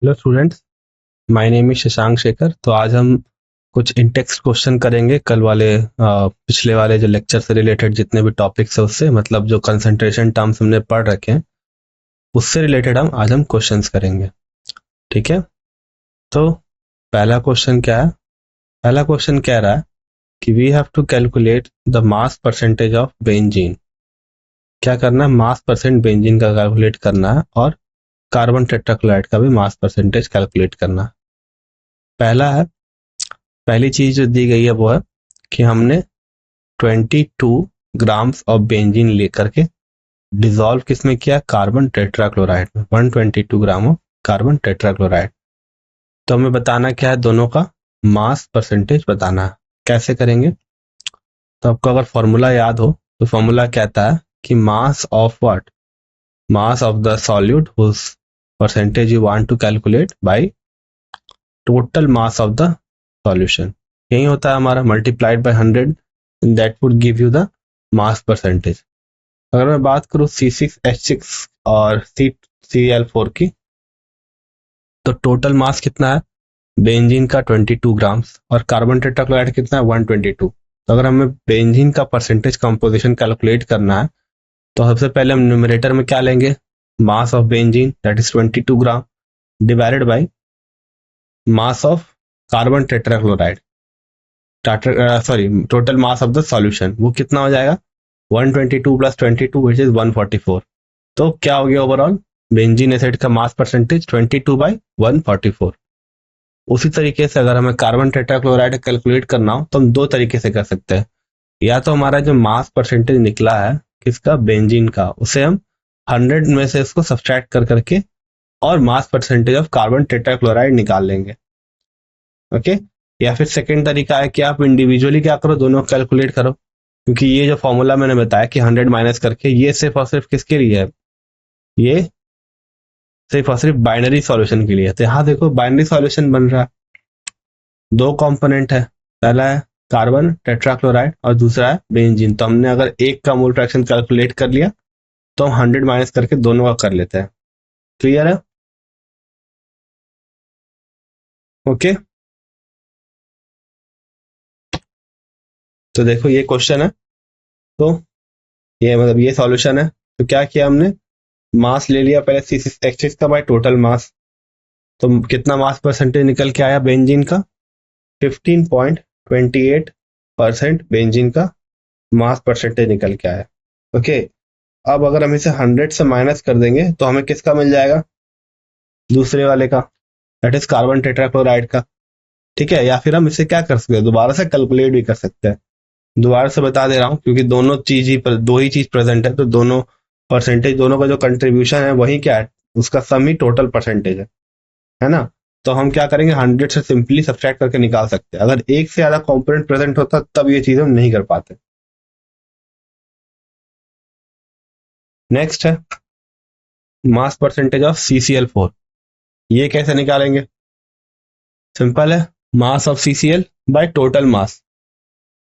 Hello students, my name is Shashank Shekhar. तो आज हम कुछ इंटेक्स्ट क्वेश्चन करेंगे। कल वाले पिछले वाले जो लेक्चर से रिलेटेड जितने भी टॉपिक्स है उससे, मतलब जो कंसंट्रेशन टर्म्स हमने पढ़ रखे हैं उससे रिलेटेड आज हम क्वेश्चंस करेंगे। ठीक है, तो पहला क्वेश्चन क्या है? पहला क्वेश्चन कह रहा है कि we have to calculate the mass percentage of benzene. क्या करना है? मास परसेंट बेंजीन का कैलकुलेट करना है और कार्बन टेट्राक्लोराइड का भी मास परसेंटेज कैलकुलेट करना है। पहली चीज जो दी गई है वो है कि हमने 22 ग्राम्स ऑफ बेंजीन लेकर के डिसॉल्व किसमें किया? कार्बन टेट्राक्लोराइड में। 122 ग्राम ऑफ कार्बन टेट्राक्लोराइड। तो हमें बताना क्या है? दोनों का मास परसेंटेज बताना है। कैसे करेंगे? तो आपको अगर फॉर्मूला याद हो तो फॉर्मूला कहता है कि mass of what? Mass of the solute whose percentage you want to calculate by total mass of the solution. यही होता है हमारा, multiplied by 100, that would give you the mass percentage. अगर मैं बात करूं C6H6 और CCl4 की, तो टोटल मास कितना है बेंजीन का? 22 ग्राम्स। और कार्बन टेट्राक्लोराइड कितना है? 122। तो अगर हमें बेंजीन का परसेंटेज कंपोजिशन कैलकुलेट करना है तो सबसे पहले हम न्यूमरेटर में क्या लेंगे? Mass of benzene, that is 22 gram, divided by mass of carbon tetrachloride, sorry total mass of the solution. वो कितना हो जाएगा? 122 प्लस 22 विच इज 144। तो क्या हो गया ओवरऑल? बेंजीन एसिड का मास परसेंटेज 22/144। उसी तरीके से अगर हमें कार्बन टेट्राक्लोराइड कैलकुलेट करना हो तो हम दो तरीके से कर सकते हैं। या तो हमारा जो मास परसेंटेज निकला है किसका? बेंजीन का, उसे हम 100 में से इसको सब्सट्रैक्ट कर करके और मास परसेंटेज ऑफ कार्बन टेट्राक्लोराइड निकाल लेंगे। ओके। या फिर सेकेंड तरीका है कि आप इंडिविजुअली क्या करो, दोनों कैलकुलेट करो। क्योंकि ये जो फॉर्मूला मैंने बताया कि 100 माइनस करके, ये सिर्फ और सिर्फ किसके लिए है? ये सिर्फ और सिर्फ बाइनरी सॉल्यूशन के लिए है। तो यहाँ देखो बाइनरी सॉल्यूशन बन रहा है, दो कंपोनेंट है, पहला है कार्बन टेट्राक्लोराइड और दूसरा है बेंजीन। तो हमने अगर एक का मोल फ्रैक्शन कैलकुलेट कर लिया तो हम 100 माइनस करके दोनों का कर लेते हैं। क्लियर है? ओके। तो देखो ये क्वेश्चन है, तो ये मतलब ये सॉल्यूशन है। तो क्या किया हमने? मास ले लिया पहले C6H6 का बाय टोटल मास। तो कितना मास परसेंटेज निकल के आया बेंजीन का? 15.28% बेंजीन का मास परसेंटेज निकल के आया। ओके। अब अगर हम इसे 100 से माइनस कर देंगे तो हमें किसका मिल जाएगा? दूसरे वाले का, दैट इज कार्बन टेट्राक्लोराइड का। ठीक है। या फिर हम इसे क्या कर सकते हैं? दोबारा से कैलकुलेट भी कर सकते हैं। दोबारा से बता दे रहा हूं क्योंकि दोनों चीज ही दो ही चीज प्रेजेंट है, तो दोनों परसेंटेज, दोनों का जो कंट्रीब्यूशन है वही क्या है? उसका सम ही टोटल परसेंटेज है ना? तो हम क्या करेंगे? 100 से सिंपली सब्ट्रैक्ट करके निकाल सकते हैं। अगर एक से ज्यादा कंपोनेंट प्रेजेंट होता तब ये चीज हम नहीं कर पाते। नेक्स्ट है मास परसेंटेज ऑफ CCl4। ये कैसे निकालेंगे? सिंपल है, mass of CCl bye total मास।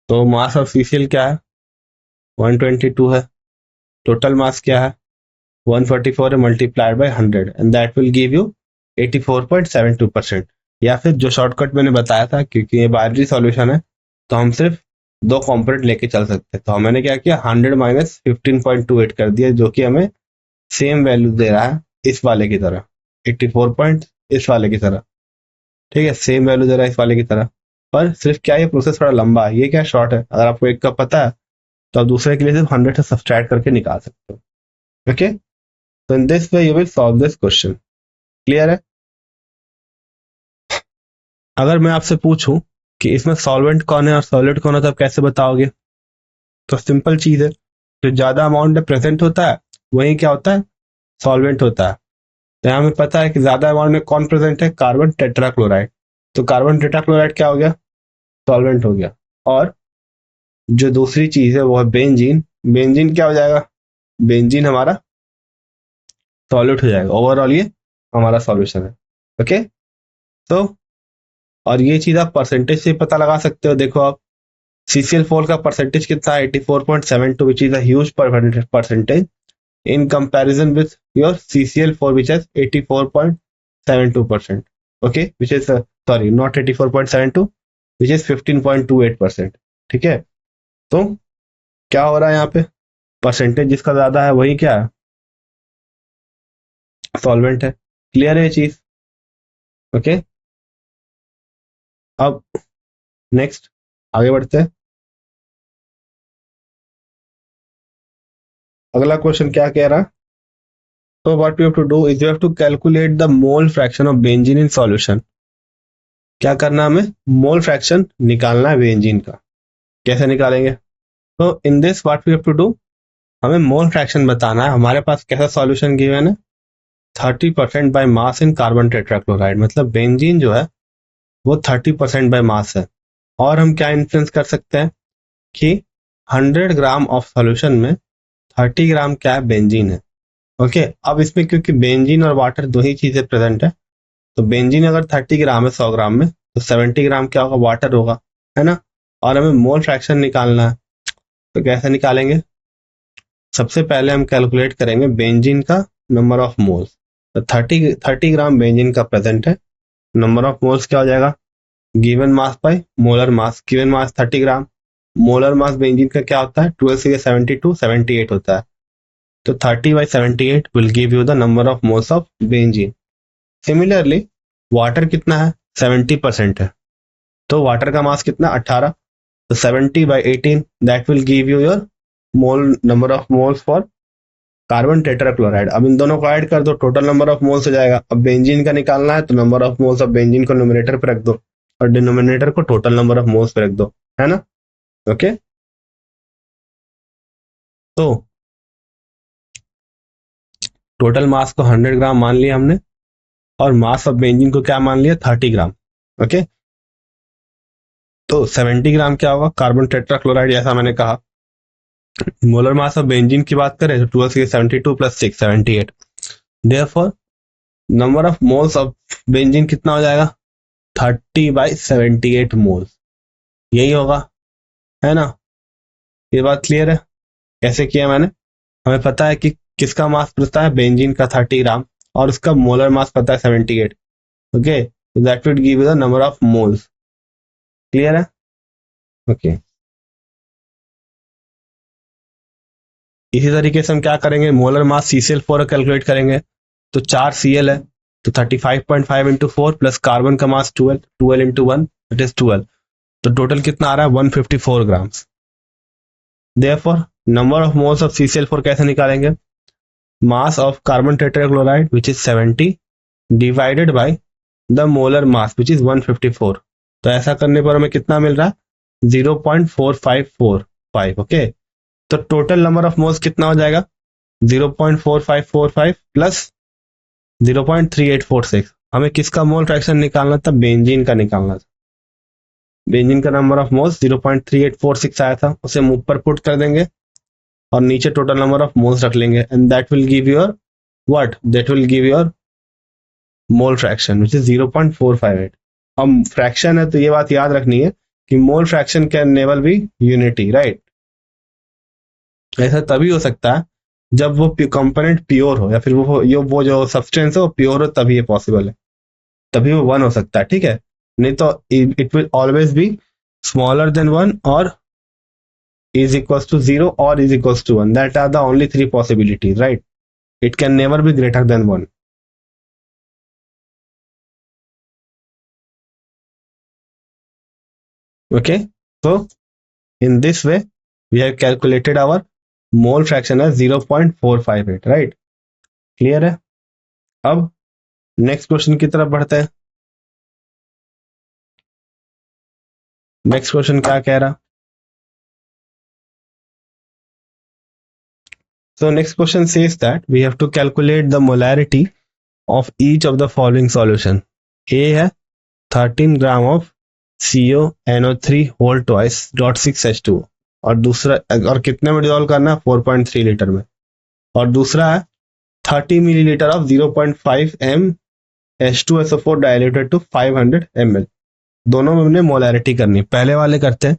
तो मास ऑफ CCl क्या है? 122 है। टोटल मास क्या है? 144 है, multiplied by 100 and that will give you 84.72%। या फिर जो शॉर्टकट मैंने बताया था, क्योंकि ये बाइनरी सॉल्यूशन है तो हम सिर्फ दो कंपोनेंट लेके चल सकते हैं। तो मैंने क्या किया? 100 माइनस 15.28 कर दिया, जो कि हमें सेम वैल्यू दे रहा है इस वाले की तरह, 84 पॉइंट इस वाले की तरह। ठीक है, सेम वैल्यू दे रहा है इस वाले की तरह। पर सिर्फ क्या, ये प्रोसेस थोड़ा लंबा है, ये क्या शॉर्ट है। अगर आपको एक का पता है तो आप दूसरे के लिए सिर्फ 100 से सब्सट्रैक्ट करके निकाल सकते हो। ओके। तो in this way you will solve this question. Clear है? अगर मैं आपसे पूछूं कि इसमें सॉल्वेंट कौन है और सॉलिड कौन है तो आप कैसे बताओगे? तो सिंपल चीज है, जो ज्यादा अमाउंट में प्रेजेंट होता है वही क्या होता है? सॉल्वेंट होता है। तो यहाँ हमें पता है कि ज्यादा अमाउंट में कौन प्रेजेंट है? Carbon tetrachloride. तो कार्बन टेट्राक्लोराइड क्या हो गया? सॉल्वेंट हो गया। और जो दूसरी चीज है वो है बेंजीन। बेंजीन क्या हो जाएगा? बेंजीन हमारा सॉल्यूट हो जाएगा। ओवरऑल ये हमारा सॉल्यूशन है। ओके। तो और ये चीज आप परसेंटेज से पता लगा सकते हो। देखो आप, CCl4 का परसेंटेज कितना है? 84.72, which is a huge percentage in comparison with your CCl4 which has 15.72%. Okay, which is sorry, not 84.72, which is 15.28%. ठीक है, तो क्या हो रहा है यहाँ पे, परसेंटेज जिसका ज्यादा है वही क्या है, सॉल्वेंट है। क्लियर है ये चीज? ओके, अब नेक्स्ट आगे बढ़ते हैं। अगला क्वेश्चन क्या कह रहा है, तो what you have to do is you have to calculate the mole fraction of benzene in solution. क्या करना है हमें, मोल फ्रैक्शन निकालना है बेंजीन का। कैसे निकालेंगे, तो in this what we have to do, हमें मोल फ्रैक्शन बताना है। हमारे पास कैसा सॉल्यूशन गिवन है, 30% by mass in carbon tetrachloride, मतलब बेंजीन जो है वो 30% बाय मास है। और हम क्या इन्फ्लुएंस कर सकते हैं कि 100 ग्राम ऑफ सॉल्यूशन में 30 ग्राम क्या है, बेंजीन है। ओके, अब इसमें क्योंकि बेंजीन और वाटर दो ही चीजें प्रेजेंट है, तो बेंजीन अगर 30 ग्राम है 100 ग्राम में, तो 70 ग्राम क्या होगा, वाटर होगा, है ना। और हमें मोल फ्रैक्शन निकालना है, तो कैसे निकालेंगे, सबसे पहले हम कैलकुलेट करेंगे बेंजीन का नंबर ऑफ मोल्स। तो 30 ग्राम बेंजीन का प्रेजेंट है, नंबर ऑफ मोल्स क्या हो जाएगा, given mass by molar mass. Given mass 30 gram, molar mass benzene का क्या होता है, 12 से 72 78 होता है। तो 30/78 will give you the number of moles of benzene. Similarly water कितना है, 70% है, तो वाटर का मास कितना, 18। तो 70/18 that will give you your mole number of moles for carbon tetrachloride. अब इन दोनों को ऐड कर दो, टोटल नंबर ऑफ मोल्स हो जाएगा। अब बेंजीन का निकालना है, तो number of moles of benzene को न्यूमरेटर पे रख दो और डिनोमिनेटर को टोटल नंबर ऑफ मोल्स पे रख दो, है ना। ओके, तो टोटल मास को 100 ग्राम मान लिया हमने, और मास ऑफ बेंजीन को क्या मान लिया, 30 ग्राम। ओके, तो 70 ग्राम क्या होगा, कार्बन टेट्राक्लोराइड, जैसा मैंने कहा। मोलर मास ऑफ बेंजीन की बात करें तो 12 से 72 plus 6 78। Therefore number of moles of benzene कितना हो जाएगा, 30/78 मोल्स, यही होगा, है ना। ये बात क्लियर है, कैसे किया मैंने, हमें पता है कि किसका मास पता है, बेंजीन का 30 ग्राम, और उसका मोलर मास पता है 78। Okay, that will give you the number of moles. Clear है, ओके। इसी तरीके से हम क्या करेंगे, मोलर मास CCl4 कैलकुलेट करेंगे, तो 4 Cl है, तो 35.5 इंटू 4 प्लस कार्बन का मास 12 इंटू 1 इट इज 12, तो टोटल कितना आ रहा है, 154 grams. Therefore number of moles of CCl4 कैसे निकालेंगे, mass of carbon tetrachloride which is 70 divided by the molar mass which is 154। तो ऐसा करने पर हमें कितना मिल रहा है, 0.4545। ओके, तो टोटल नंबर ऑफ मोल्स कितना हो जाएगा, 0.4545 प्लस 0.3846। हमें किसका मोल फ्रैक्शन निकालना था, बेंजीन का निकालना था। बेंजीन का नंबर ऑफ मोल्स 0.3846 आया था, उसे हम ऊपर पुट कर देंगे और नीचे टोटल नंबर ऑफ मोल्स रख लेंगे, and that will give your what, that will give your mole fraction which is 0.458। अब फ्रैक्शन है तो ये बात याद रखनी है कि mole fraction can never be unity, right. ऐसा तभी हो सकता है जब वो कंपोनेंट प्योर हो, या फिर वो जो सब्सटेंस है वो प्योर हो, तभी ये पॉसिबल है, तभी वो 1 हो सकता है, ठीक है। नहीं तो it will always be smaller than 1 और is equals to 0 or is equals to 1. That are the only 3 possibilities, right? It can never be greater than 1. Okay, so in this way we have calculated our mole fraction as 0.458, right? Clear है। अब next question की तरफ बढ़ते हैं। Next question क्या कह रहा, so next question says that we have to calculate the molarity of each of the following solution. A है 13 gram of CONO3 whole twice dot 6H2, और दूसरा, और कितने में डिजोल्व करना है, 4.3 लीटर में, और दूसरा है 30 millilitre of 0.5 m H2SO4 diluted to 500 ml। दोनों में हमने मोलैरिटी करनी, पहले वाले करते हैं।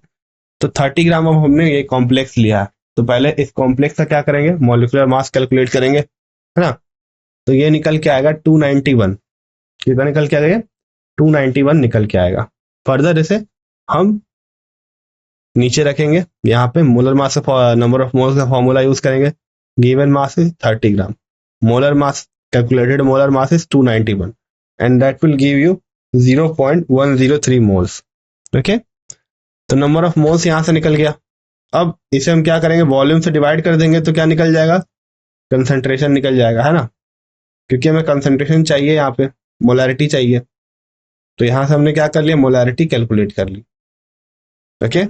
तो 30 ग्राम ऑफ हमने ये कॉम्प्लेक्स लिया है, तो पहले इस कॉम्प्लेक्स का क्या करेंगे, मॉलिक्यूलर मास कैलकुलेट करेंगे, है ना। तो ये निकल के आएगा 291, कितना निकल के आएगा? 291 निकल के आएगा। फर्दर इसे हम नीचे रखेंगे, यहाँ पे molar mass number of moles का फॉर्मूला यूज करेंगे। Given mass is 30 gram, molar mass calculated molar mass is 291 and that will give you 0.103 moles. Okay, तो नंबर ऑफ मोल्स यहां से निकल गया। अब इसे हम क्या करेंगे, वॉल्यूम से डिवाइड कर देंगे तो क्या निकल जाएगा? कंसंट्रेशन निकल जाएगा, है ना, क्योंकि हमें कंसंट्रेशन चाहिए, यहाँ पे मोलैरिटी चाहिए। तो यहां से हमने क्या कर लिया, मोलैरिटी कैलकुलेट कर ली। ओके,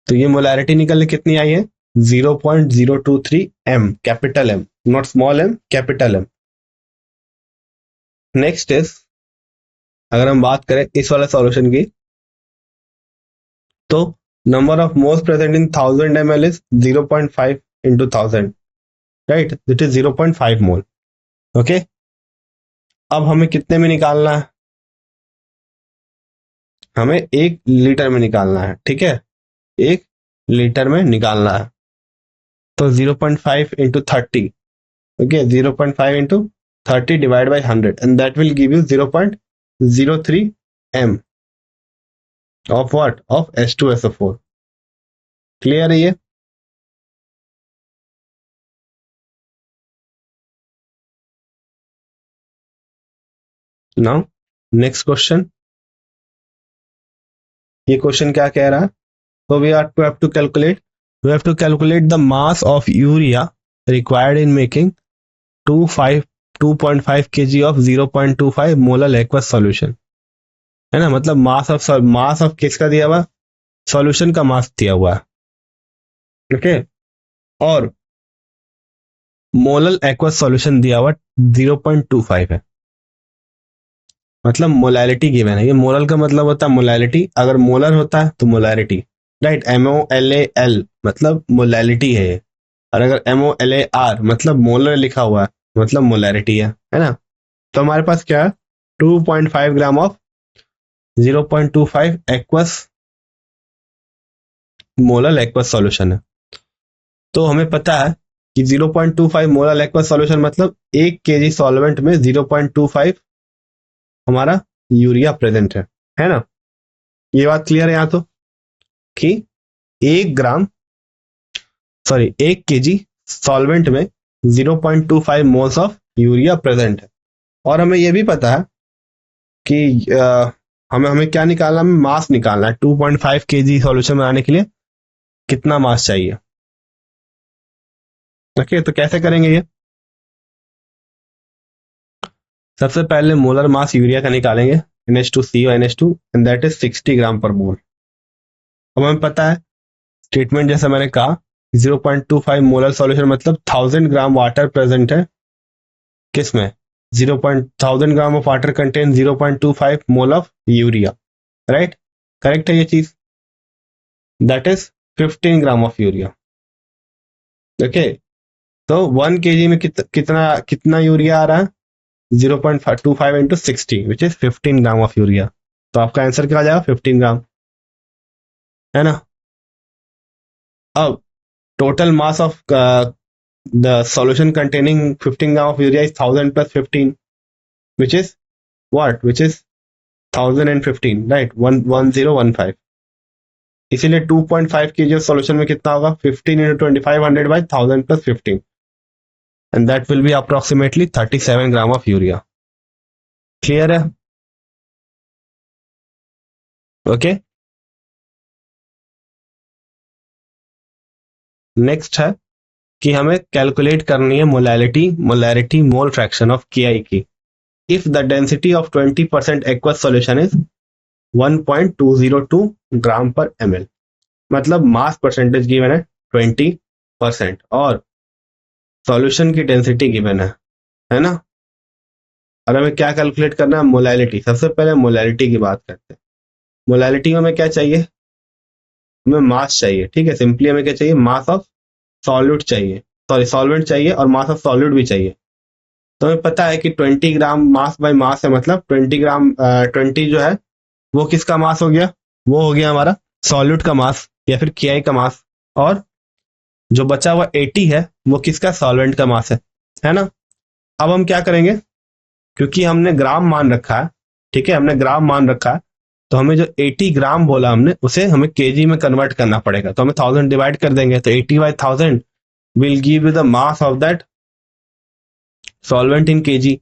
तो ये मोलैरिटी निकल कितनी आई है? 0.023 m, capital M, not small M, capital M. Next is, अगर हम बात करें इस वाले सॉल्यूशन की, तो number of moles present in 1000 ml is 0.5 into 1000, right, it is 0.5 mole. Okay, अब हमें कितने में निकालना है? हमें 1 लीटर में निकालना है, ठीक है, 1 लीटर में निकालना है। तो 0.5 into 30, okay, 0.5 into 30 divide by 100 and that will give you 0.03 m of what? Of H2SO4. Clear है ये? नाउ नेक्स्ट क्वेश्चन, ये क्वेश्चन क्या कह रहा है? So we have to calculate the mass of urea required in making 2.5 kg of 0.25 molar aqueous solution, है ना, मतलब मास ऑफ किसका दिया हुआ? सॉल्यूशन का मास दिया हुआ है। ओके, और मोलल एक्वस सॉल्यूशन दिया हुआ 0.25 है, मतलब मोलैरिटी गिवन है। ये मोलल का मतलब होता है मोलैरिटी, अगर मोलर होता है तो मोलैरिटी, राइट, MOLAL मतलब मोलैलिटी है, और अगर MOLAR मतलब मोलर लिखा हुआ है मतलब मोलैरिटी है ना। तो हमारे पास क्या है? 2.5 gram of 0.25 aqueous molar aqueous solution है। तो हमें पता है कि 0.25 मोलर एक्वस सॉल्यूशन मतलब 1 kg सॉल्वेंट में 0.25 हमारा यूरिया प्रेजेंट है ना। ये बात क्लियर है यहाँ तो, कि 1 kg सॉल्वेंट में 0.25 मोल्स ऑफ यूरिया प्रेजेंट है। और हमें यह भी पता है कि हमें क्या निकालना है? मास निकालना है। 2.5 kg सॉल्यूशन बनाने के लिए कितना मास चाहिए। ओके, तो कैसे करेंगे ये? सबसे पहले मोलर मास यूरिया का निकालेंगे, NH2CO NH2 and that is 60 ग्राम पर मोल। अब हमें पता है स्टेटमेंट जैसा मैंने कहा, 0.25 मोलर सॉल्यूशन मतलब 1000 ग्राम वाटर प्रेजेंट है किसमें? 1000 gram of water contain 0.25 mole of urea, right, correct है ये चीज, that is 15 gram of urea. Okay, तो 1 kg में कितना यूरिया आ रहा है? 0.25 into 60 which is 15 gram of urea. तो आपका आंसर क्या आ जाएगा? 15 ग्राम, है ना। अब total mass of the solution containing 15 gram of urea is 1000 plus 15 which is what? Which is 1015, right, 1015। इसीलिए 2.5 kg ऑफ सॉल्यूशन में कितना होगा? 15 into 2500 by 1000 plus 15 and that will be approximately 37 gram of urea. Clear है? Okay, next है कि हमें calculate करनी है molarity mole fraction of KI की। If the density of 20% aqueous solution is 1.202 ग्राम पर ml, मतलब मास परसेंटेज गिवन है 20% और सॉल्यूशन की डेंसिटी गिवन है ना। और हमें क्या कैलकुलेट करना है? मोलैलिटी। सबसे पहले मोलैलिटी की बात करते हैं। मोलैलिटी में हमें क्या चाहिए? हमें मास चाहिए, ठीक है, सिंपली हमें क्या चाहिए? मास ऑफ सॉल्यूट चाहिए, सॉरी सॉल्वेंट चाहिए, और मास ऑफ सॉल्यूट भी चाहिए। तो हमें पता है कि 20 ग्राम मास बाय मास है, मतलब 20 जो है वो किसका मास हो गया? वो हो गया हमारा सॉल्यूट का मास या फिर KI का मास, और जो बचा हुआ 80 है वो किसका? सॉल्वेंट का मास है ना। अब हम क्या करेंगे, क्योंकि हमने ग्राम मान रखा है, ठीक है, हमने ग्राम मान रखा है, तो हमें जो 80 ग्राम बोला हमने, उसे हमें केजी में कन्वर्ट करना पड़ेगा। तो हमें 1000 डिवाइड कर देंगे, तो 80/1000 will give you the mass of that solvent in KG.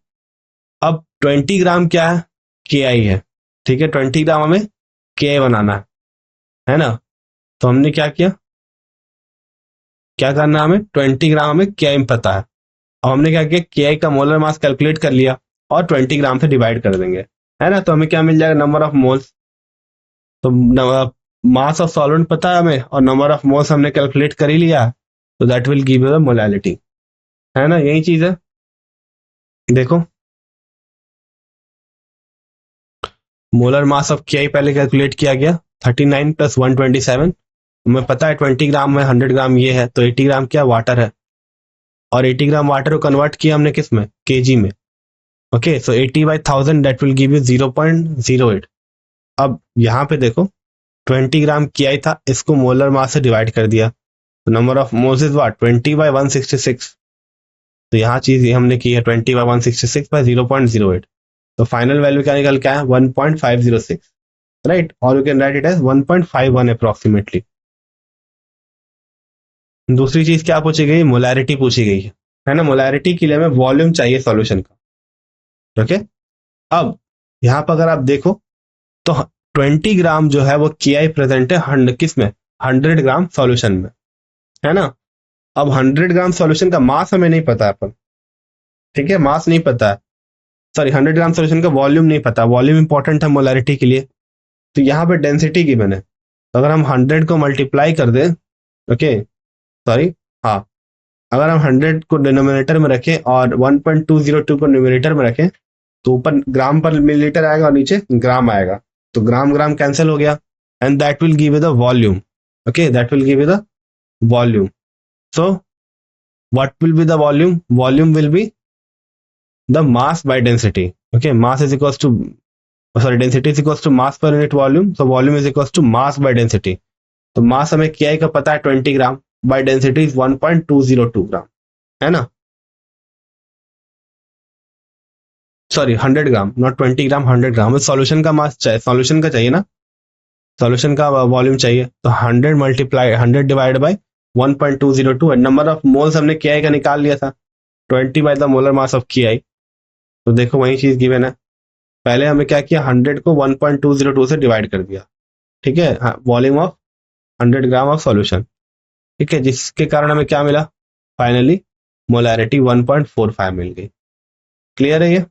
अब 20 ग्राम क्या है, के आई है, ठीक है, 20 ग्राम हमें के आई बनाना है ना। तो हमने क्या किया, क्या करना है हमें, 20 ग्राम हमें के आई पता है। अब हमने क्या किया, के आई का मोलर मास कैलकुलेट कर लिया और 20 ग्राम से डिवाइड कर देंगे, है ना। तो हमें क्या मिल जाएगा, नंबर ऑफ मोल्स। तो मास ऑफ सॉल्वेंट पता है हमें और नंबर ऑफ मोल्स हमने कैलकुलेट कर ही लिया, तो that will give you the molality, है ना, यही चीज है। देखो, मोलर मास ऑफ के आई पहले कैलकुलेट किया गया, 39 + 127। हमें पता है 20 ग्राम में 100 ग्राम ये है, तो 80 ग्राम क्या वाटर है, और 80 ग्राम वाटर को कन्वर्ट किया हमने किस में, केजी में। Okay, so 80/1000 that will give you 0.08। अब यहाँ पे देखो 20 ग्राम के आई था, इसको मोलर मास से डिवाइड कर दिया, तो number of moles is what, 20/166। तो यहाँ चीज ये हमने की है 20/166/0.08। तो फाइनल वैल्यू क्या निकल के आया, 1.506, राइट, और you can write it as 1.51 approximately. दूसरी चीज क्या पूछी गई, मोलैरिटी पूछी गई है ना। मोलैरिटी के लिए हमें वॉल्यूम चाहिए सॉल्यूशन का। ओके, अब यहाँ पर अगर आप देखो तो 20 ग्राम जो है वो के आई प्रेजेंट है किस में, 100 ग्राम सॉल्यूशन में, है ना। अब 100 ग्राम सॉल्यूशन का मास हमें नहीं पता है अपन, ठीक है, मास नहीं पता है, सॉरी 100 ग्राम सॉल्यूशन का वॉल्यूम नहीं पता, वॉल्यूम इंपॉर्टेंट है मोलैरिटी के लिए। तो यहाँ पे डेंसिटी गिवन है, तो अगर हम 100 को मल्टीप्लाई कर दें, ओके सॉरी, हाँ, अगर हम 100 को डिनोमिनेटर में रखें और 1.202 को न्यूमरेटर में रखें, तो ऊपर ग्राम पर मिलीलीटर आएगा और नीचे ग्राम आएगा, तो ग्राम ग्राम कैंसिल हो गया, and that will give you the volume. Okay, that will give you the volume. So what will be the volume, volume will be the mass by density. Okay, mass is equals to, sorry, density is equals to mass per unit volume, so volume is equals to mass by density. तो mass हमें K I का पता है 20 gram, by density is 1.202 gram, है ना, sorry 100 gram, not 20 gram, 100 gram. Solution का मास चाहिए, solution का चाहिए ना, सॉल्यूशन का वॉल्यूम चाहिए, तो 100 multiply 100 divide by 1.202, and number of moles हमने के आई का निकाल लिया था, 20 by the molar mass of के आई। तो देखो वही चीज गिवन है, पहले हमें क्या किया, 100 को 1.202 से डिवाइड कर दिया, ठीक है, volume of 100 gram of solution, ठीक है, जिसके कारण हमें क्या मिला, फाइनली मोलैरिटी 1.45 मिल गई। क्लियर है ये।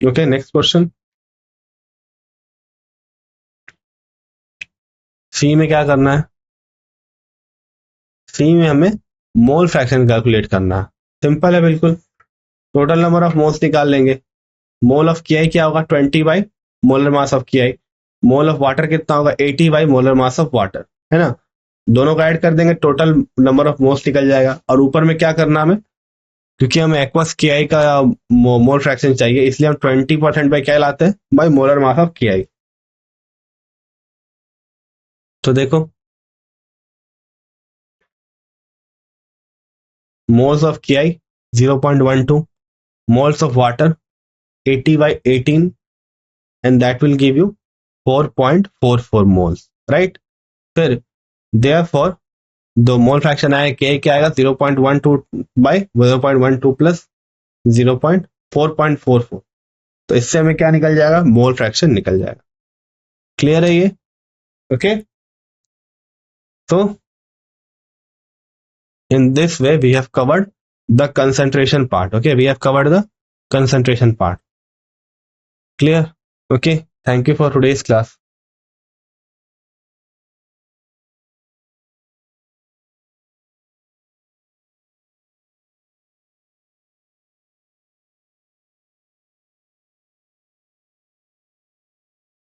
Okay, next question. सी में क्या करना है, सी में हमें मोल फ्रैक्शन कैलकुलेट करना है, सिंपल है बिल्कुल, टोटल नंबर ऑफ मोल्स निकाल लेंगे। मोल ऑफ के आई क्या होगा, 20 बाई मोलर मास ऑफ के आई। मोल ऑफ वाटर कितना होगा, 80 by molar mass of water, है ना। दोनों का ऐड कर देंगे, टोटल नंबर ऑफ मोल्स निकल जाएगा। और ऊपर में क्या करना हमें, क्योंकि हमें एक्वस के आई का मोल फ्रैक्शन चाहिए, इसलिए हम 20% बाई क्या लाते हैं, बाई मोलर मास ऑफ के आई। तो देखो मोल्स ऑफ के आई 0.12, moles of water 80/18, and that will give you 4.44 moles, right। फिर therefore दो मोल फ्रैक्शन आए, के क्या आएगा, 0.12 बाई 0.12 प्लस 0.444। तो इससे हमें क्या निकल जाएगा, मोल फ्रैक्शन निकल जाएगा। क्लियर है ये। ओके, तो in this way we have covered the concentration part. Okay, we have covered the concentration part. Clear. Okay, thank you for today's class.